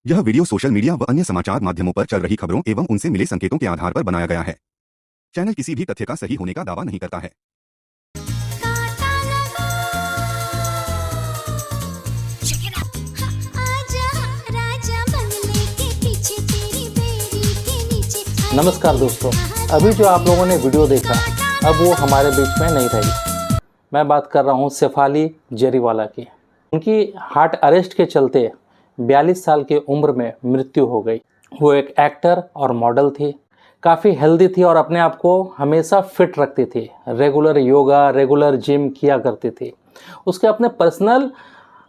यह video social media व अन्य समाचार माध्यमों पर चल रही खबरों एवं उनसे मिले संकेतों के आधार पर बनाया गया है। चैनल किसी भी तथ्य का सही होने का दावा नहीं करता है। नमस्कार दोस्तों, अभी जो आप लोगों ने वीडियो देखा अब वो हमारे बीच में नहीं रही। मैं बात कर रहा हूँ शेफाली जरीवाला की। उनकी हार्ट अरेस्ट के चलते 42 साल की उम्र में मृत्यु हो गई। वो एक एक्टर और मॉडल थी, काफ़ी हेल्दी थी और अपने आप को हमेशा फिट रखती थी। रेगुलर योगा, रेगुलर जिम किया करती थी। उसके अपने पर्सनल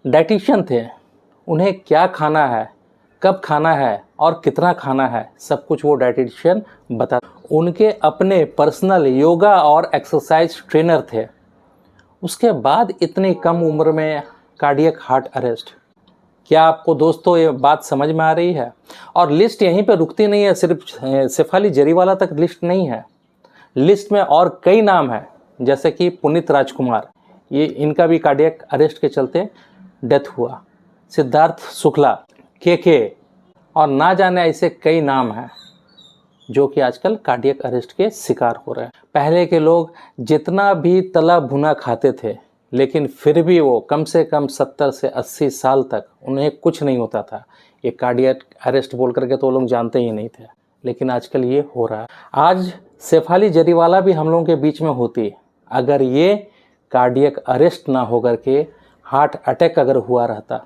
डाइटिशियन थे। उन्हें क्या खाना है, कब खाना है और कितना खाना है, सब कुछ वो डाइटिशियन बता। उनके अपने पर्सनल योगा और एक्सरसाइज ट्रेनर थे। उसके बाद इतनी कम उम्र में कार्डियक हार्ट अरेस्ट। क्या आपको दोस्तों ये बात समझ में आ रही है? और लिस्ट यहीं पे रुकती नहीं है, सिर्फ शेफाली जरीवाला तक लिस्ट नहीं है। लिस्ट में और कई नाम हैं, जैसे कि पुनीत राजकुमार, ये इनका भी कार्डियक अरेस्ट के चलते डेथ हुआ। सिद्धार्थ शुक्ला, के और ना जाने ऐसे कई नाम हैं जो कि आजकल कार्डियक अरेस्ट के शिकार हो रहे हैं। पहले के लोग जितना भी तला भुना खाते थे, लेकिन फिर भी वो कम से कम 70 से 80 साल तक उन्हें कुछ नहीं होता था। ये कार्डियक अरेस्ट बोल करके तो लोग जानते ही नहीं थे, लेकिन आजकल ये हो रहा है। आज शेफाली जरीवाला भी हम लोगों के बीच में होती अगर ये कार्डियक अरेस्ट ना होकर के हार्ट अटैक अगर हुआ रहता।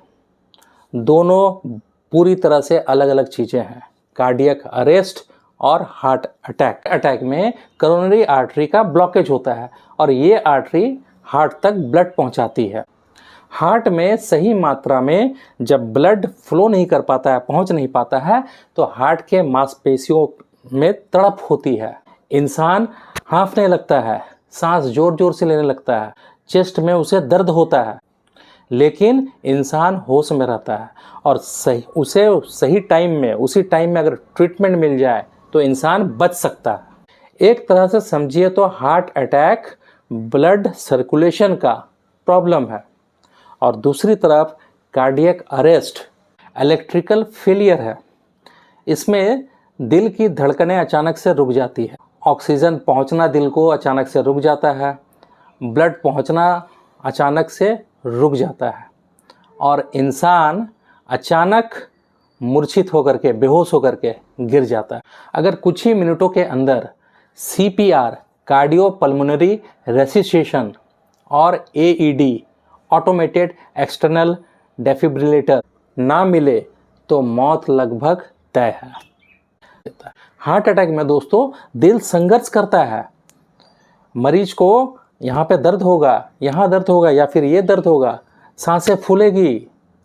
दोनों पूरी तरह से अलग अलग चीज़ें हैं, कार्डियक अरेस्ट और हार्ट अटैक। अटैक में करोनरी आर्टरी का ब्लॉकेज होता है और ये आर्टरी हार्ट तक ब्लड पहुंचाती है। हार्ट में सही मात्रा में जब ब्लड फ्लो नहीं कर पाता है, पहुंच नहीं पाता है, तो हार्ट के मांसपेशियों में तड़प होती है। इंसान हाँफने लगता है, सांस जोर जोर से लेने लगता है, चेस्ट में उसे दर्द होता है, लेकिन इंसान होश में रहता है और उसे सही टाइम में, उसी टाइम में अगर ट्रीटमेंट मिल जाए तो इंसान बच सकता है। एक तरह से समझिए तो हार्ट अटैक ब्लड सर्कुलेशन का प्रॉब्लम है और दूसरी तरफ कार्डियक अरेस्ट इलेक्ट्रिकल फेलियर है। इसमें दिल की धड़कनें अचानक से रुक जाती है, ऑक्सीजन पहुंचना दिल को अचानक से रुक जाता है, ब्लड पहुंचना अचानक से रुक जाता है और इंसान अचानक मूर्छित होकर के, बेहोश होकर के गिर जाता है। अगर कुछ ही मिनटों के अंदर CPR, कार्डियोपल्मोनरी रेसिस्टेशन और AED, ऑटोमेटेड एक्सटर्नल डेफिब्रिलेटर ना मिले तो मौत लगभग तय है। हार्ट अटैक में दोस्तों दिल संघर्ष करता है। मरीज को यहाँ पे दर्द होगा, यहाँ दर्द होगा या फिर ये दर्द होगा, सांसें फूलेगी,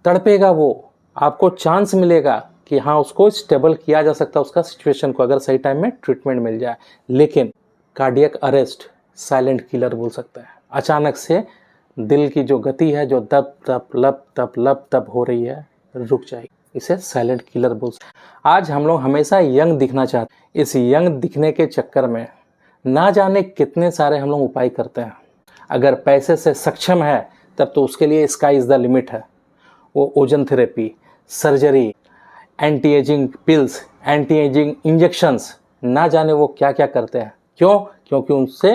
तड़पेगा, वो आपको चांस मिलेगा कि हाँ उसको स्टेबल किया जा सकता है, उसका सिचुएशन को, अगर सही टाइम में ट्रीटमेंट मिल जाए। लेकिन कार्डियक अरेस्ट साइलेंट किलर बोल सकता है। अचानक से दिल की जो गति है, जो दब तप लब तप लब तप हो रही है, रुक जाएगी। इसे साइलेंट किलर बोल सकते हैं। आज हम लोग हमेशा यंग दिखना चाहते हैं। इस यंग दिखने के चक्कर में ना जाने कितने सारे हम लोग उपाय करते हैं। अगर पैसे से सक्षम है तब तो उसके लिए स्काई इज़ द लिमिट है। वो ozone therapy, surgery, anti aging pills, anti aging injections, ना जाने वो क्या क्या करते हैं। क्यों? क्योंकि उनसे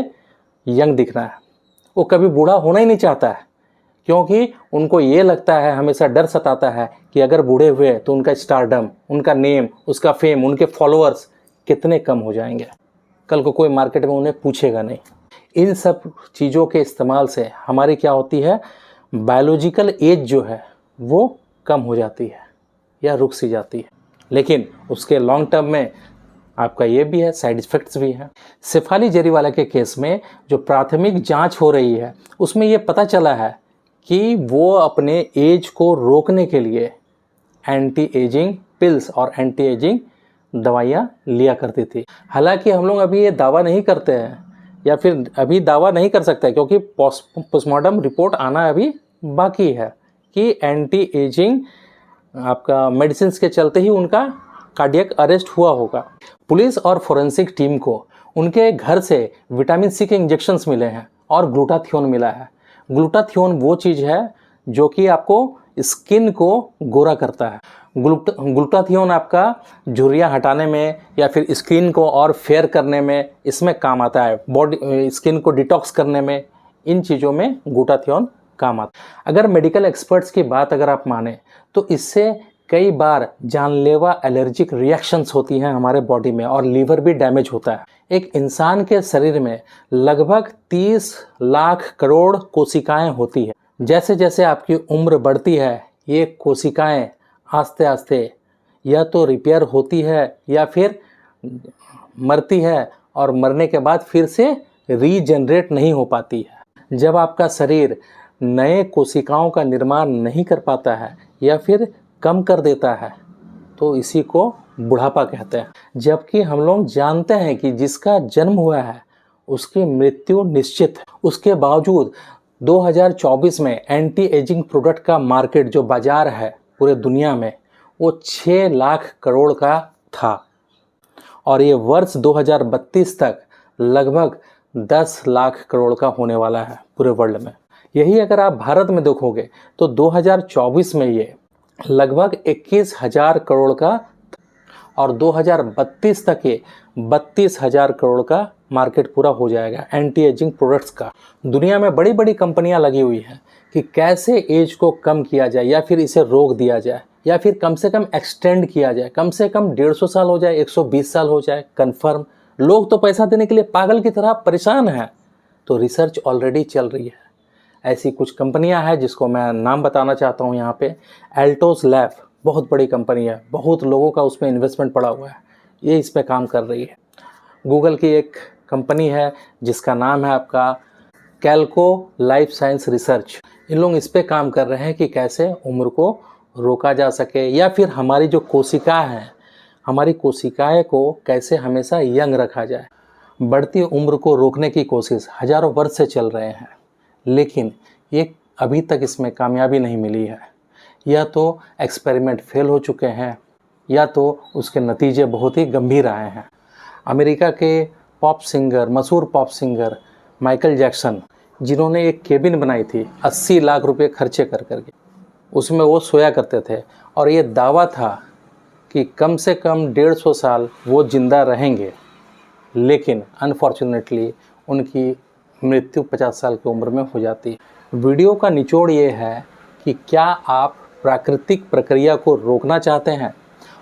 यंग दिखना है। वो कभी बूढ़ा होना ही नहीं चाहता है, क्योंकि उनको ये लगता है, हमेशा डर सताता है कि अगर बूढ़े हुए तो उनका स्टारडम, उनका नेम, उसका फेम, उनके फॉलोअर्स कितने कम हो जाएंगे। कल को कोई मार्केट में उन्हें पूछेगा नहीं। इन सब चीज़ों के इस्तेमाल से हमारी क्या होती है, बायोलॉजिकल एज जो है वो कम हो जाती है या रुक सी जाती है। लेकिन उसके लॉन्ग टर्म में आपका ये भी है, साइड इफ़ेक्ट्स भी हैं। शेफाली जरीवाला के केस में जो प्राथमिक जांच हो रही है उसमें ये पता चला है कि वो अपने एज को रोकने के लिए एंटी एजिंग पिल्स और एंटी एजिंग दवाइयाँ लिया करती थी। हालांकि हम लोग अभी ये दावा नहीं करते हैं या फिर अभी दावा नहीं कर सकते, क्योंकि पोस्टमार्टम रिपोर्ट आना अभी बाकी है कि एंटी एजिंग आपका मेडिसिन के चलते ही उनका कार्डियक अरेस्ट हुआ होगा। पुलिस और फोरेंसिक टीम को उनके घर से विटामिन C के इंजेक्शन्स मिले हैं और ग्लूटाथियोन मिला है। ग्लूटाथियोन वो चीज़ है जो कि आपको स्किन को गोरा करता है। ग्लूटाथियोन आपका झुर्रियाँ हटाने में या फिर स्किन को और फेयर करने में इसमें काम आता है। बॉडी स्किन को डिटॉक्स करने में इन चीज़ों में ग्लूटाथियोन काम आता है। अगर मेडिकल एक्सपर्ट्स की बात अगर आप माने तो इससे कई बार जानलेवा एलर्जिक रिएक्शंस होती हैं हमारे बॉडी में और लीवर भी डैमेज होता है। एक इंसान के शरीर में लगभग 30 लाख करोड़ कोशिकाएं होती है। जैसे जैसे आपकी उम्र बढ़ती है ये कोशिकाएं आस्ते आस्ते या तो रिपेयर होती है या फिर मरती है और मरने के बाद फिर से रीजनरेट नहीं हो पाती है। जब आपका शरीर नए कोशिकाओं का निर्माण नहीं कर पाता है या फिर कम कर देता है तो इसी को बुढ़ापा कहते हैं। जबकि हम लोग जानते हैं कि जिसका जन्म हुआ है उसकी मृत्यु निश्चित है। उसके बावजूद 2024 में एंटी एजिंग प्रोडक्ट का मार्केट जो बाजार है पूरे दुनिया में वो 6 लाख करोड़ का था और ये वर्ष 2032 तक लगभग 10 लाख करोड़ का होने वाला है पूरे वर्ल्ड में। यही अगर आप भारत में देखोगे तो 2024 में ये लगभग 21,000 करोड़ का और 2032 तक ये 32,000 करोड़ का मार्केट पूरा हो जाएगा एंटी एजिंग प्रोडक्ट्स का। दुनिया में बड़ी बड़ी कंपनियां लगी हुई हैं कि कैसे एज को कम किया जाए या फिर इसे रोक दिया जाए या फिर कम से कम एक्सटेंड किया जाए, कम से कम 150 साल हो जाए, 120 साल हो जाए कंफर्म। लोग तो पैसा देने के लिए पागल की तरह परेशान हैं। तो रिसर्च ऑलरेडी चल रही है। ऐसी कुछ कंपनियां हैं जिसको मैं नाम बताना चाहता हूं यहाँ पे। एल्टोस लैब बहुत बड़ी कंपनी है, बहुत लोगों का उसमें इन्वेस्टमेंट पड़ा हुआ है, ये इस पे काम कर रही है। गूगल की एक कंपनी है जिसका नाम है आपका कैल्को लाइफ साइंस रिसर्च। इन लोग इस पे काम कर रहे हैं कि कैसे उम्र को रोका जा सके या फिर हमारी जो कोशिका है, हमारी कोशिकाएं को कैसे हमेशा यंग रखा जाए। बढ़ती उम्र को रोकने की कोशिश हजारों वर्ष से चल रहे हैं, लेकिन ये अभी तक इसमें कामयाबी नहीं मिली है। या तो एक्सपेरिमेंट फेल हो चुके हैं या तो उसके नतीजे बहुत ही गंभीर आए हैं। अमेरिका के पॉप सिंगर, मशहूर पॉप सिंगर माइकल जैक्सन, जिन्होंने एक केबिन बनाई थी 80 लाख रुपए खर्चे कर करके, उसमें वो सोया करते थे और ये दावा था कि कम से कम 150 साल वो जिंदा रहेंगे, लेकिन अनफॉर्चुनेटली उनकी मृत्यु 50 साल की उम्र में हो जाती है। वीडियो का निचोड़ ये है कि क्या आप प्राकृतिक प्रक्रिया को रोकना चाहते हैं,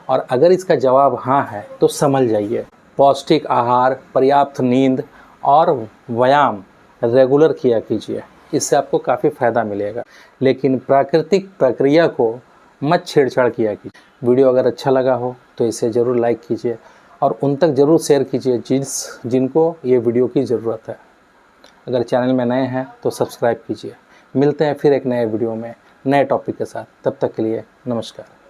और अगर इसका जवाब हाँ है तो समझ जाइए। पौष्टिक आहार, पर्याप्त नींद और व्यायाम रेगुलर किया कीजिए, इससे आपको काफ़ी फ़ायदा मिलेगा। लेकिन प्राकृतिक प्रक्रिया को मत छेड़छाड़ किया कीजिए। वीडियो अगर अच्छा लगा हो तो इसे ज़रूर लाइक कीजिए और उन तक ज़रूर शेयर कीजिए जिनको ये वीडियो की ज़रूरत है। अगर चैनल में नए हैं तो सब्सक्राइब कीजिए। मिलते हैं फिर एक नए वीडियो में नए टॉपिक के साथ। तब तक के लिए नमस्कार।